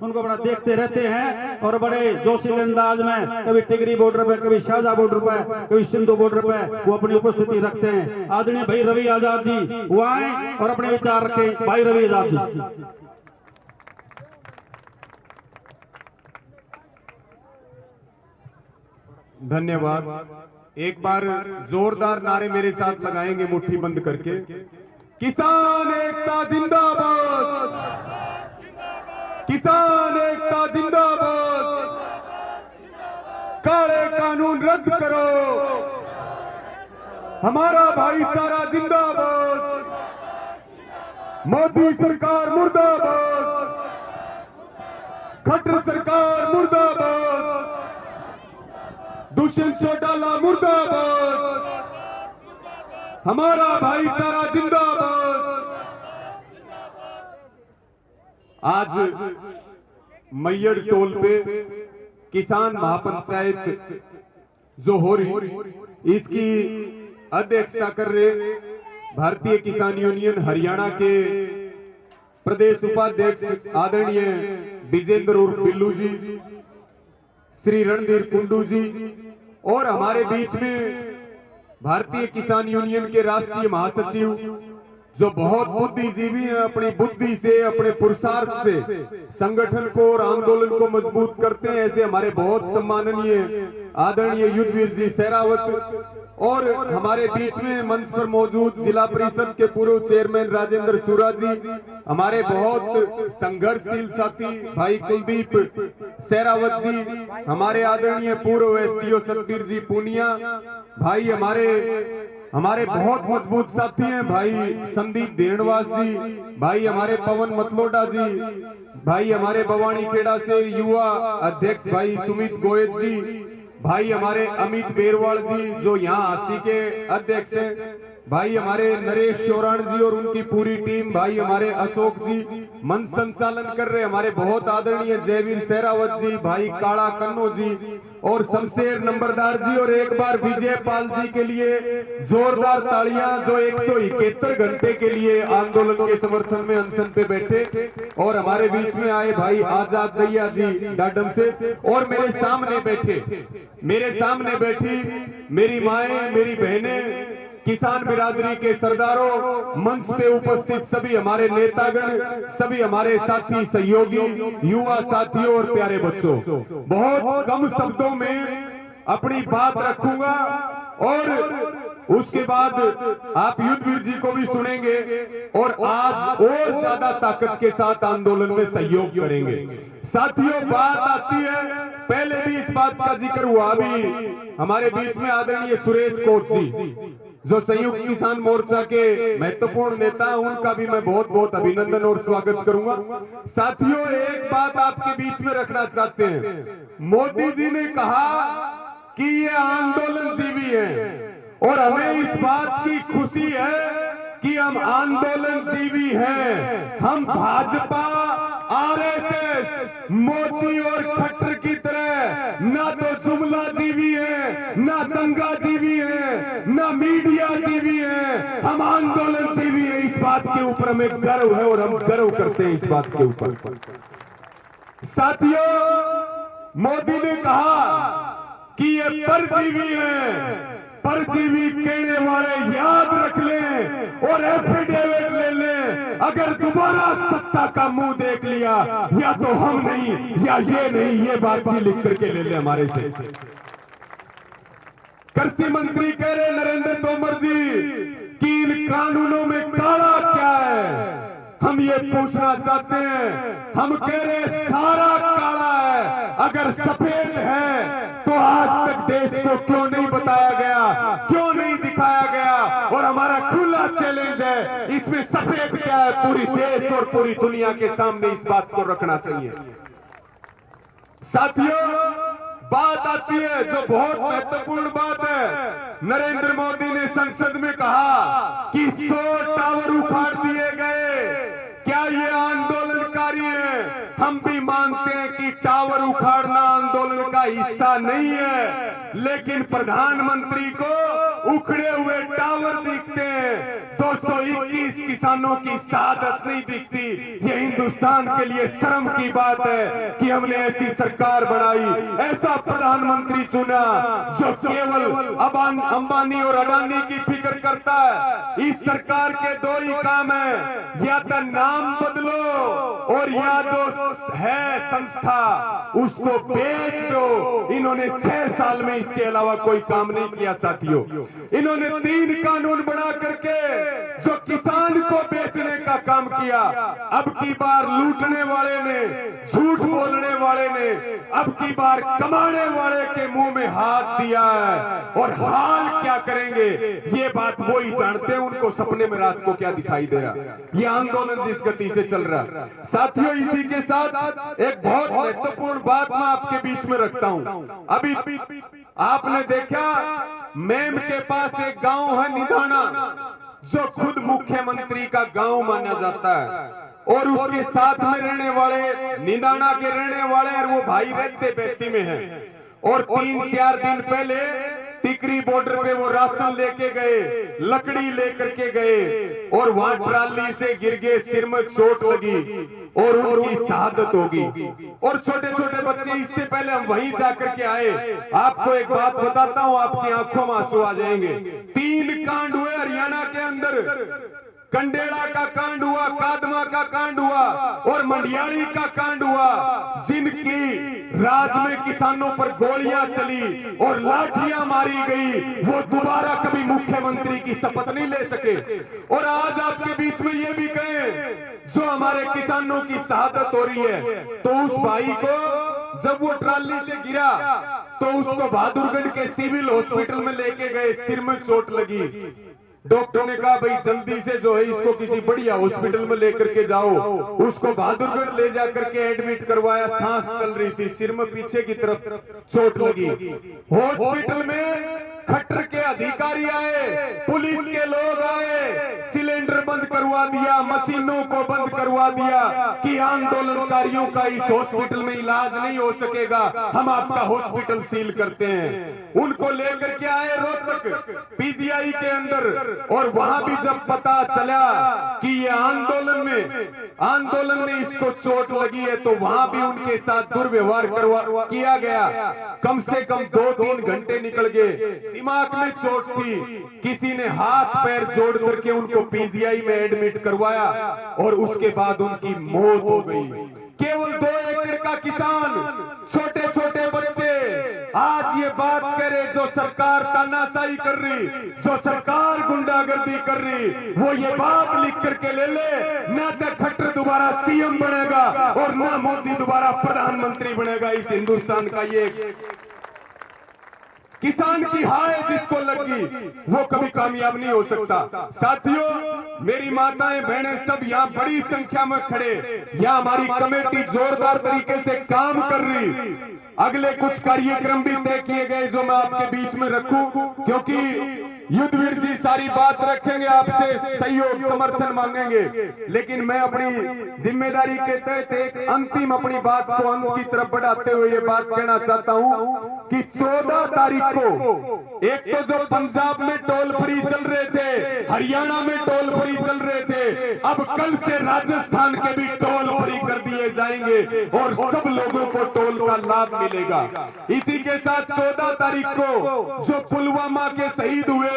उनको बड़ा देखते रहते हैं और बड़े जोशीले अंदाज में कभी टिगरी बॉर्डर पे, कभी शाहजहां बॉर्डर पे, कभी सिंधु बॉर्डर पे वो अपनी उपस्थिति रखते हैं। आदरणीय भाई रवि आजाद जी वो आए और अपने विचार रखें। भाई रवि आजाद जी। धन्यवाद। एक बार जोरदार नारे मेरे साथ लगाएंगे मुट्ठी बंद करके। किसान एकता जिंदाबाद, किसान एकता जिंदाबाद, काले कानून रद्द करो, हमारा भाईचारा जिंदाबाद, मोदी सरकार मुर्दाबाद, खट्टर सरकार मुर्दाबाद, दुष्यंत चौटाला मुर्दाबाद, हमारा भाईचारा जिंदाबाद। आज मैयड़ टोल पे किसान महापंचायत जो हो रही इसकी अध्यक्षता कर रहे भारतीय किसान यूनियन हरियाणा के प्रदेश उपाध्यक्ष आदरणीय विजेंद्र उर्फ बिल्लू जी, श्री रणधीर कुंडू जी, और हमारे बीच में भारतीय किसान यूनियन के राष्ट्रीय महासचिव जो बहुत बुद्धिजीवी हैं, अपनी बुद्धि से, अपने पुरुषार्थ से संगठन को और आंदोलन को मजबूत करते हैं, ऐसे हमारे बहुत सम्माननीय आदरणीय युद्धवीर जी शेरावत, और हमारे बीच में मंच पर मौजूद जिला परिषद के पूर्व चेयरमैन राजेंद्र सूरा जी, हमारे बहुत संघर्षशील साथी भाई कुलदीप शेरावत जी, हमारे आदरणीय पूर्व एसडीओ सतबीर जी पूनिया भाई, हमारे बहुत मजबूत साथी हैं भाई संदीप देणवास जी, भाई हमारे पवन मतलोडा जी, भाई हमारे बवानी खेड़ा से युवा अध्यक्ष भाई सुमित गोयत जी, भाई हमारे अमित बेरवाल जी जो यहाँ आस्ती के अध्यक्ष हैं, भाई हमारे नरेश शोराण जी और उनकी पूरी टीम, भाई हमारे अशोक जी मंच संचालन कर रहे हमारे बहुत आदरणीय जयवीर शेरावत जी, भाई काला कन्नो जी और शमशेर नंबरदार जी, और एक बार विजय पाल जी के लिए जोरदार तालियां जो 171 घंटे के लिए आंदोलन के समर्थन में अनशन पे बैठे, और हमारे बीच में आए भाई आजाद दैया जी डाडम से, और मेरे सामने बैठी मेरी माएं, मेरी बहनें, किसान बिरादरी के सरदारों, मंच पे उपस्थित सभी हमारे नेतागण, सभी हमारे साथी सहयोगी, युवा साथियों और प्यारे बच्चों, बहुत कम शब्दों में अपनी बात रखूंगा और उसके बाद आप युद्धवीर जी को भी सुनेंगे और आज और ज्यादा ताकत के साथ आंदोलन में सहयोग करेंगे। साथियों, बात आती है, पहले भी इस बात का जिक्र हुआ, भी हमारे बीच में आदरणीय सुरेश कोच जी जो संयुक्त किसान मोर्चा के महत्वपूर्ण नेता, उनका भी मैं बहुत बहुत अभिनंदन और स्वागत करूंगा। साथियों, एक बात आपके बीच में रखना चाहते हैं, मोदी जी ने कहा कि ये आंदोलन जीवी है और हमें इस बात की खुशी है कि हम आंदोलन जीवी हैं। हम भाजपा, आरएसएस, मोदी और खट्टर की तरह ना तो जुमला जीवी है, ना दंगा जीवी है, ना मीडिया जीवी है, हम आंदोलन जीवी है। इस बात के ऊपर हमें गर्व है और हम गर्व करते हैं इस बात के ऊपर। साथियों, मोदी ने कहा कि ये परजीवी है, परजीवी कहने वाले याद रख लें और एफिडेविट ले लें, अगर दोबारा सत्ता का मुंह देख लिया, या तो हम नहीं या ये नहीं, ये बात भी लिख करके ले लें हमारे से। कृषि मंत्री कह रहे नरेंद्र तोमर जी कि इन कानूनों में काला क्या है, हम ये पूछना चाहते हैं। हम कह रहे सारा काला है, अगर सफेद है तो आज तक देश को क्यों नहीं बताया गया, क्यों नहीं दिखाया गया? और हमारा खुला चैलेंज है, इसमें सफेद क्या है, पूरी देश और पूरी दुनिया के सामने इस बात को रखना चाहिए। साथियों, बात आती है जो बहुत महत्वपूर्ण बात है, नरेंद्र मोदी ने संसद में कहा कि 100 टावर उखाड़ दिए गए, क्या ये आंदोलनकारी है? हम भी मानते हैं कि टावर उखाड़ना आंदोलन का हिस्सा नहीं है, लेकिन प्रधानमंत्री को उखड़े हुए टावर दिखते हैं, 221 किसानों की शहादत नहीं दिखती। ये हिंदुस्तान के लिए शर्म की बात है कि हमने ऐसी सरकार बनाई, ऐसा प्रधानमंत्री चुना जो केवल अंबानी और अडानी की फिक्र करता है। इस सरकार के दो ही काम है, या तो नाम बदलो और या जो है संस्था उसको बेच दो। इन्होंने 6 साल में इसके अलावा कोई काम नहीं किया साथियों। इन्होंने 3 कानून बना करके जो किसान को बेचने का काम किया। अब की बार लूटने वाले ने, झूठ बोलने वाले ने, अब की बार कमाने वाले के मुंह में हाथ दिया है। और हाल क्या करेंगे ये बात वो ही जानते हैं, उनको सपने में रात को क्या दिखाई दे रहा। ये आंदोलन जिस गति से चल रहा साथियों, इसी के साथ एक बहुत महत्वपूर्ण बात मैं आपके बीच में रखता हूं। अभी आपने देखा मेम के पास एक गांव है निधाना, जो खुद मुख्यमंत्री का गांव माना जाता है, और उसके साथ में रहने वाले निधाना के रहने वाले और वो भाई रहते बेसी में हैं। और 3-4 दिन पहले टिकरी बॉर्डर पे वो राशन लेके गए, लकड़ी लेकर के गए और वहां ट्राली से गिर गए, सिर में चोट लगी और उनकी शहादत होगी। और छोटे छोटे बच्चे, इससे पहले हम वहीं जाकर के आए। आपको एक बात बताता हूं, आपकी आंखों में आंसू आ जाएंगे। 3 कांड हुए हरियाणा के अंदर, कंडेला का कांड हुआ, कादमा का कांड हुआ और मंडियाली का कांड हुआ, जिनकी राज में किसानों पर गोलियां चली और लाठियां मारी गई। वो दोबारा कभी मुख्यमंत्री की शपथ नहीं ले सके। और आज आपके बीच में ये भी कहें, जो हमारे किसानों की शहादत हो रही है, तो उस भाई को जब वो ट्राली से गिरा तो उसको बहादुरगढ़ के सिविल हॉस्पिटल में लेके गए, सिर में चोट लगी। डॉक्टर ने कहा भाई जल्दी से जो है इसको किसी बढ़िया हॉस्पिटल में लेकर के जाओ। उसको बहादुरगढ़ ले जाकर के एडमिट करवाया, सांस चल रही थी, सिर में पीछे की तरफ चोट लगी। हॉस्पिटल में खट्टर के अधिकारी आए, पुलिस के लोग आए, सिलेंडर बंद करवा दिया, मशीनों को बंद करवा दिया कि आंदोलनकारियों का इस हॉस्पिटल में इलाज नहीं हो सकेगा, हम आपका हॉस्पिटल सील करते हैं। उनको लेकर के आए रोहतक पीजीआई के अंदर, और वहां भी जब पता चला कि ये आंदोलन में इसको चोट लगी है, तो वहां भी उनके साथ दुर्व्यवहार किया गया। कम से कम 2-3 घंटे निकल गए, दिमाग में चोट थी, किसी ने हाथ पैर जोड़ करके उनको पीजीआई में एडमिट करवाया और उसके बाद उनकी मौत हो गई। केवल 2 एकड़ का किसान, छोटे छोटे बच्चे आज ये बात करे, जो सरकार तानाशाही कर रही, जो सरकार गुंडागर्दी कर रही, वो ये बात लिख करके ले ना तो खट्टर दोबारा सीएम बनेगा और ना मोदी दोबारा प्रधानमंत्री बनेगा इस हिंदुस्तान का। ये किसान की हाय जिसको लगी वो कभी कामयाब नहीं हो सकता। साथियों, मेरी माताएं बहनें सब यहाँ बड़ी संख्या में खड़े, यहाँ हमारी कमेटी जोरदार तरीके से काम कर रही। अगले कुछ कार्यक्रम भी तय किए गए जो मैं आपके बीच में रखूं, क्योंकि युद्धवीर जी सारी बात रखेंगे, आपसे सहयोग समर्थन मांगेंगे, लेकिन मैं अपनी जिम्मेदारी के तहत एक अंतिम अपनी बात को अंत की तरफ बढ़ाते हुए ये बात कहना चाहता हूं कि 14 तारीख को एक तो जो पंजाब में टोल फ्री चल रहे थे, हरियाणा में टोल फ्री चल रहे थे, अब कल से राजस्थान के भी टोल फ्री कर दिए जाएंगे और सब लोगों को टोल का लाभ मिलेगा। इसी के साथ 14 तारीख को जो पुलवामा के शहीद हुए,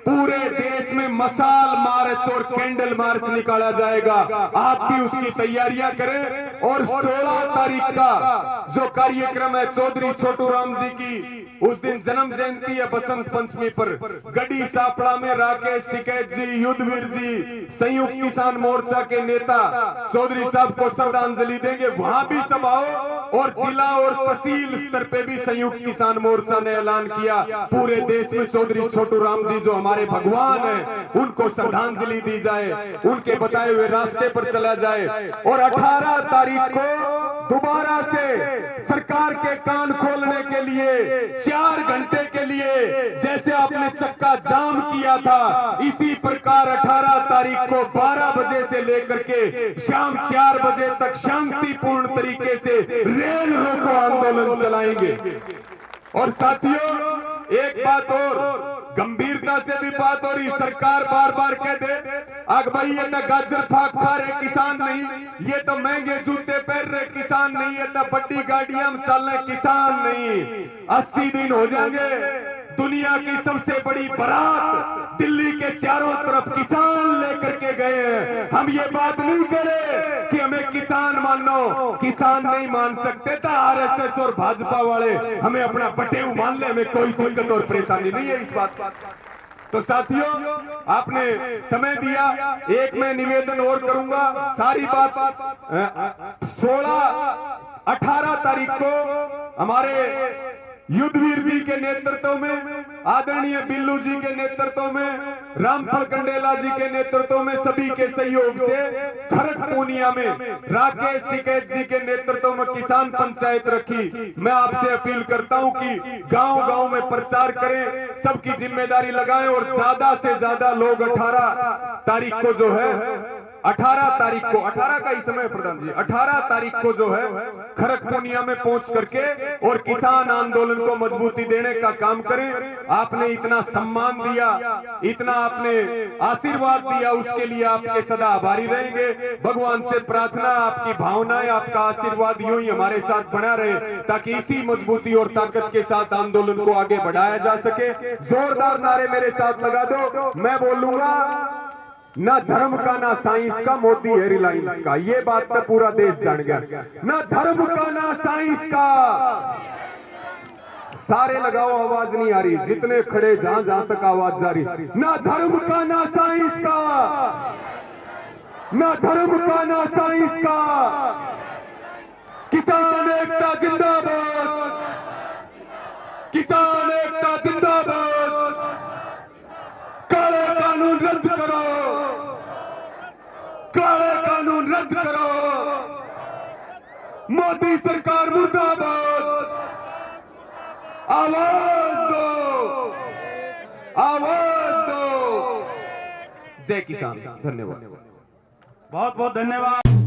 पूरे देश में मसाल मार्च और कैंडल मार्च निकाला जाएगा। आप भी उसकी तैयारियां करें। और 16 तारीख का जो कार्यक्रम है चौधरी छोटू राम जी की, उस दिन जन्म जयंती है बसंत पंचमी पर, गढ़ी सापड़ा में राकेश टिकैत जी, युद्धवीर जी, संयुक्त किसान मोर्चा के नेता चौधरी साहब को श्रद्धांजलि देंगे। वहां भी सभा हो और जिला और तहसील स्तर पे भी संयुक्त किसान मोर्चा ने ऐलान किया पूरे देश में चौधरी छोटू राम जी जो हमारे भगवान हैं उनको श्रद्धांजलि दी जाए, उनके बताए हुए रास्ते पर चला जाए। और 18 तारीख को दोबारा से सरकार के कान खोलने के लिए 4 घंटे के लिए जैसे आपने चक्का जाम किया था, इसी प्रकार 18 तारीख को 12 बजे से लेकर के शाम 4 बजे तक शांतिपूर्ण तरीके से रेल रोको आंदोलन चलाएंगे। और साथियों, एक बात और गंभीरता से भी बात हो रही, सरकार बार बार कह दे अग भाई ये तो गाजर फाक खा रहे किसान नहीं, ये तो महंगे जूते पहन रहे किसान नहीं, ये तो बड़ी गाड़ियां में चल रहे किसान नहीं। 80 दिन हो जाएंगे, दुनिया की सबसे बड़ी बारात दिल्ली के चारों तरफ किसान लेकर के गए हैं। हम ये बात नहीं करें कि हमें किसान मानो, किसान नहीं मान सकते तो आरएसएस और भाजपा वाले हमें अपना बटेऊ मान ले, हमें कोई दिक्कत और परेशानी नहीं है इस बात। तो साथियों आपने समय दिया, एक मैं निवेदन और करूंगा, सारी बात 18 तारीख को हमारे युद्धवीर जी के नेतृत्व में, आदरणीय बिल्लू जी के नेतृत्व में, रामफल कंडेला जी के नेतृत्व में, सभी के सहयोग से खरक पूनिया में राकेश टिकैत जी के नेतृत्व में किसान पंचायत रखी। मैं आपसे अपील करता हूं कि गांव-गांव में प्रचार करें, सबकी जिम्मेदारी लगाएं और ज्यादा से ज्यादा लोग 18 तारीख को जो है 18 तारीख को 18 का ही समय प्रधान जी 18 तारीख को जो है खरगपुनिया में पहुंच करके और किसान आंदोलन को मजबूती देने का काम करें। आपने इतना सम्मान दिया, इतना आपने आशीर्वाद दिया, उसके लिए आपके सदा आभारी रहेंगे। भगवान से प्रार्थना आपकी भावनाएं, आपका आशीर्वाद यूं ही हमारे साथ बना रहे ताकि इसी मजबूती और ताकत के साथ आंदोलन को आगे बढ़ाया जा सके। जोरदार नारे मेरे साथ लगा दो। मैं बोलूंगा ना धर्म का ना साइंस का, मोदी है रिलायंस का, ये बात पे पूरा देश जान गया। ना धर्म का ना साइंस का, सारे लगाओ आवाज नहीं आ रही, जितने खड़े जहां जहां तक आवाज जा रही। ना धर्म का ना साइंस का, ना धर्म का ना साइंस का, किसान एकता जिंदाबाद, किसान एकता जिंदाबाद। काले कानून रद्द करो, काले कानून रद्द करो, मोदी सरकार मुर्दाबाद। आवाज दो, आवाज दो। जय किसान। धन्यवाद, बहुत बहुत धन्यवाद।